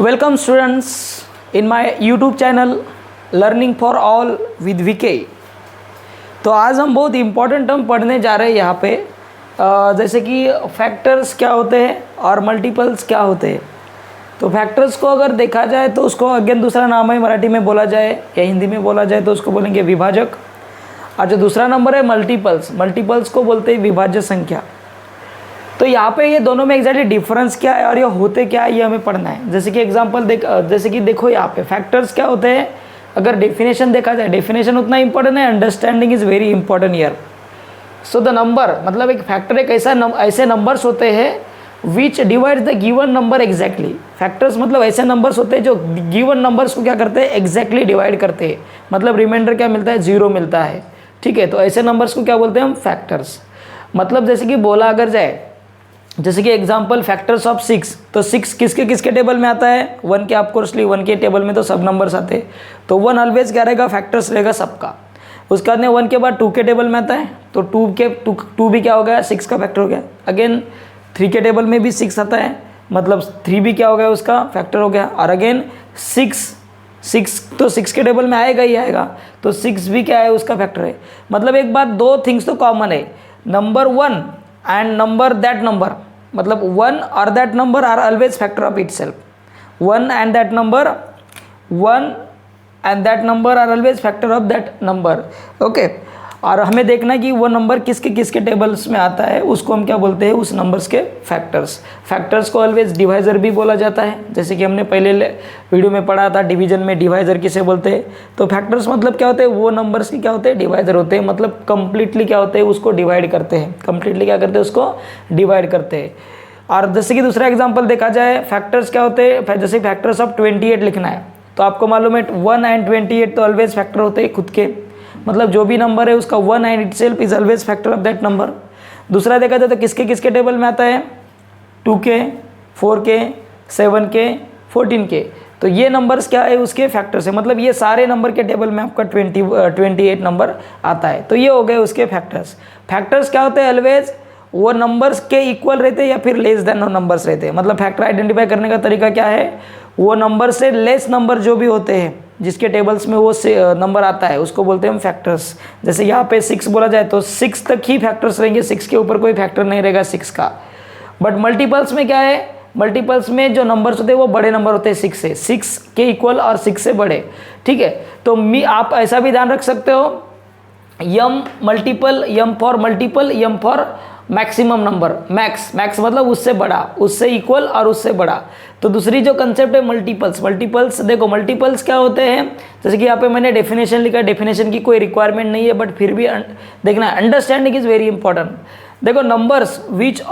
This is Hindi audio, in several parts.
Welcome students in my YouTube channel learning for all with VK. तो आज हम बहुत इम्पॉर्टेंट टर्म पढ़ने जा रहे हैं यहाँ पे, जैसे कि फैक्टर्स क्या होते हैं और मल्टीपल्स क्या होते हैं। तो फैक्टर्स को अगर देखा जाए तो उसको अगेन दूसरा नाम है, मराठी में बोला जाए या हिंदी में बोला जाए तो उसको बोलेंगे विभाजक। और जो दूसरा नंबर है मल्टीपल्स, मल्टीपल्स को बोलते हैं विभाज्य संख्या। तो यहाँ पे ये दोनों में एग्जैक्टली डिफरेंस क्या है और ये होते क्या है ये हमें पढ़ना है। जैसे कि एग्जांपल जैसे कि देखो यहाँ पे फैक्टर्स क्या होते हैं, अगर डेफिनेशन देखा जाए, डेफिनेशन उतना इंपॉर्टेंट है, understanding is very important year. So the number मतलब एक फैक्टर एक ऐसे नंबर्स होते हैं विच divide the given number exactly. Factors मतलब ऐसे नंबर्स होते हैं जो गिवन नंबर्स को क्या करते हैं, एग्जैक्टली डिवाइड करते हैं। मतलब रिमाइंडर क्या मिलता है, 0 मिलता है। ठीक है, तो ऐसे नंबर्स को क्या बोलते हैं हम, फैक्टर्स। मतलब जैसे कि बोला अगर जाए, जैसे कि एग्जांपल फैक्टर्स ऑफ 6, तो 6 किसके किसके टेबल में आता है, 1 के। ऑफकोर्सली 1 के टेबल में तो सब नंबर्स आते हैं, तो 1 ऑलवेज क्या रहेगा, फैक्टर्स रहेगा सबका। उसके बाद में 1 के बाद 2 के टेबल में आता है, तो 2 भी क्या हो गया, 6 का फैक्टर हो गया। अगेन 3 के टेबल में भी 6 आता है, मतलब 3 भी क्या हो गया, उसका फैक्टर हो गया। और अगेन 6 तो 6 के टेबल में आएगा ही आएगा, तो 6 भी क्या है, उसका फैक्टर है। मतलब एक बात, 2 थिंग्स तो कॉमन है, number 1 and number that number, मतलब 1 or that number are always factor of itself. 1 and that number are always factor of that number. Okay, और हमें देखना है कि वो नंबर किसके किसके टेबल्स में आता है, उसको हम क्या बोलते हैं, उस नंबर्स के फैक्टर्स। फैक्टर्स को ऑलवेज डिवाइज़र भी बोला जाता है, जैसे कि हमने पहले वीडियो में पढ़ा था, डिवीजन में डिवाइज़र किसे बोलते हैं। तो फैक्टर्स मतलब क्या होते हैं, वो नंबर्स के क्या होते हैं, डिवाइज़र होते हैं। मतलब कंप्लीटली क्या होते हैं, उसको डिवाइड करते हैं, कंप्लीटली क्या करते हैं, उसको डिवाइड करते हैं। और जैसे कि दूसरा एग्जाम्पल देखा जाए, फैक्टर्स क्या होते हैं, जैसे फैक्टर्स ऑफ 28 लिखना है, तो आपको मालूम है 1 and 28 तो ऑलवेज फैक्टर होते हैं खुद के। मतलब जो भी नंबर है उसका 1 and itself is always factor of that number. दूसरा देखा जाए तो किसके किसके टेबल में आता है, 2 के, 4 के, 7 के, 14 के। तो ये नंबर्स क्या है, उसके फैक्टर्स है। मतलब ये सारे नंबर के टेबल में आपका 28 नंबर आता है, तो ये हो गए उसके फैक्टर्स। फैक्टर्स क्या होते हैं, ऑलवेज वो नंबर्स के इक्वल रहते हैं या फिर लेस देन नंबर्स रहते हैं। मतलब फैक्टर आइडेंटिफाई करने का तरीका क्या है, वो नंबर से लेस नंबर जो भी होते हैं जिसके टेबल्स में वो नंबर आता है, उसको बोलते हैं हम फैक्टर्स। जैसे यहाँ पे 6 बोला जाए तो 6 तक ही फैक्टर्स रहेंगे, 6 के ऊपर कोई फैक्टर नहीं रहेगा 6 का। बट मल्टीपल्स में क्या है, मल्टीपल्स में जो नंबर्स होते हैं वो बड़े नंबर होते हैं 6 से, 6 के इक्वल और 6 से बड़े। ठीक है, तो आप ऐसा भी ध्यान रख सकते हो, M multiple, M for multiple, M for maximum number, max मतलब उससे बड़ा, उससे इक्वल और उससे बड़ा। तो दूसरी जो कंसेप्ट है मल्टीपल्स देखो मल्टीपल्स क्या होते हैं, जैसे कि यहाँ पे मैंने डेफिनेशन लिखा, डेफिनेशन की कोई रिक्वायरमेंट नहीं है, बट फिर भी देखना, अंडरस्टैंडिंग इज वेरी इंपॉर्टेंट। देखो numbers which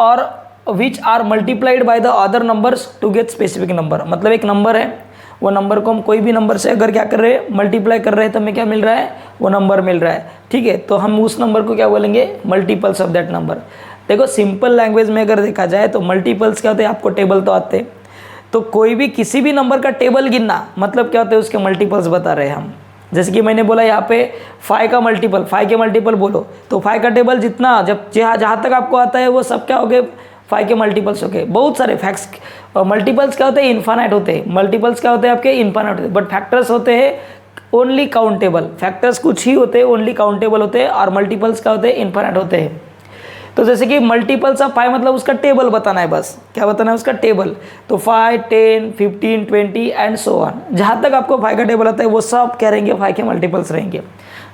are multiplied by the other numbers to get specific number. मतलब एक नंबर है, वो नंबर को हम कोई भी नंबर से अगर क्या कर रहे हैं, मल्टीप्लाई कर रहे हैं, तो हमें क्या मिल रहा है, वो नंबर मिल रहा है। ठीक है, तो हम उस नंबर को क्या बोलेंगे, मल्टीपल्स ऑफ दैट नंबर। देखो सिंपल लैंग्वेज में अगर देखा जाए तो मल्टीपल्स क्या होते हैं, आपको टेबल तो आते हैं, तो कोई भी किसी भी नंबर का टेबल गिनना मतलब क्या होते हैं, उसके मल्टीपल्स बता रहे हैं हम। जैसे कि मैंने बोला यहाँ पे 5 का मल्टीपल, 5 के मल्टीपल बोलो, तो 5 का टेबल जितना जहाँ तक आपको आता है वो सब क्या हो गए, 5 के मल्टीपल्स हो गए। बहुत सारे फैक्ट्स मल्टीपल्स क्या होते हैं, इन्फानाइट होते हैं। मल्टीपल्स क्या होते हैं आपके, इन्फानाइट होते हैं। बट फैक्टर्स होते हैं ओनली काउंटेबल। फैक्टर्स कुछ ही होते हैं, ओनली काउंटेबल होते हैं, और मल्टीपल्स क्या होते हैं, इन्फानाइट होते हैं। तो जैसे कि मल्टीपल्स ऑफ 5 मतलब उसका टेबल बताना है, बस क्या बताना है, उसका टेबल। तो 5, 10, 15, 20 एंड सो ऑन, जहाँ तक आपको 5 का टेबल आता है वो सब क्या रहेंगे, 5 के मल्टीपल्स रहेंगे।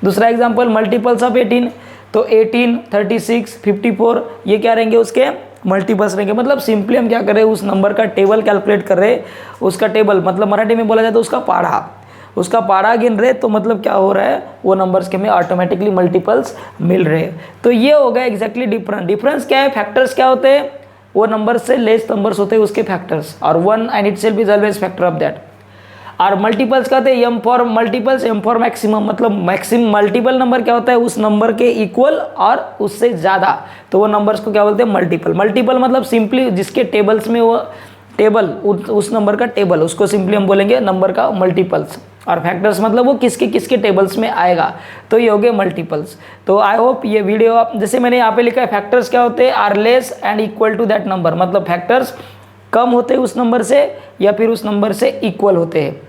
दूसरा एग्जांपल मल्टीपल्स ऑफ 18, तो 18, 36, 54 ये क्या रहेंगे, उसके मल्टीपल्स रहेंगे। मतलब सिंपली हम क्या कर रहे हैं, उस नंबर का टेबल कैलकुलेट कर रहे हैं, उसका टेबल मतलब मराठी में बोला जाए तो उसका पाड़ा गिन रहे, तो मतलब क्या हो रहा है, वो नंबर्स के में ऑटोमेटिकली मल्टीपल्स मिल रहे हैं। तो ये हो गया एग्जैक्टली डिफरेंस क्या है, फैक्टर्स क्या होते हैं, वो नंबर से लेस नंबर्स होते हैं उसके फैक्टर्स, और 1 and itself is always factor of that. और मल्टीपल्स कहते हैं M for multiples, M for maximum. मतलब मैक्सिमम मल्टीपल नंबर क्या होता है, उस नंबर के इक्वल और उससे ज़्यादा, तो वो नंबर्स को क्या बोलते हैं, मल्टीपल मतलब सिंपली जिसके टेबल्स में वो टेबल, उस नंबर का टेबल, उसको सिंपली हम बोलेंगे नंबर का मल्टीपल्स। और फैक्टर्स मतलब वो किसके किसके टेबल्स में आएगा, तो ये हो गए मल्टीपल्स। तो आई होप ये वीडियो, जैसे मैंने यहाँ पे लिखा है फैक्टर्स क्या होते हैं, are less and equal to that number. मतलब फैक्टर्स कम होते हैं उस नंबर से या फिर उस नंबर से इक्वल होते हैं।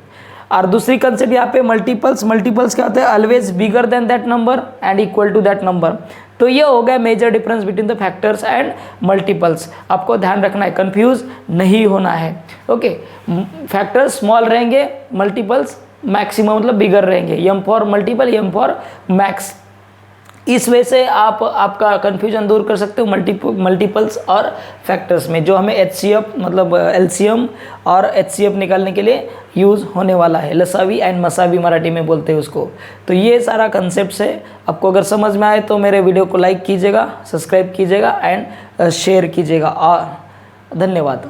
और दूसरी कंसेप्ट यहाँ पे मल्टीपल्स क्या होते हैं, always bigger than that number and equal to that number. तो ये हो गया major difference between the factors and multiples. आपको ध्यान रखना है, कंफ्यूज नहीं होना है। ओके, फैक्टर्स स्मॉल रहेंगे, मल्टीपल्स मैक्सिमम मतलब बिगर रहेंगे, M for multiple, M for max. इस वजह से आप आपका कन्फ्यूजन दूर कर सकते हो मल्टीपल्स और फैक्टर्स में, जो हमें एचसीएफ मतलब एलसीएम और एचसीएफ निकालने के लिए यूज़ होने वाला है। लसावी एंड मसावी मराठी में बोलते हैं उसको। तो ये सारा कंसेप्ट है। आपको अगर समझ में आए तो मेरे वीडियो को लाइक कीजिएगा, सब्सक्राइब कीजिएगा एंड शेयर कीजिएगा। और धन्यवाद।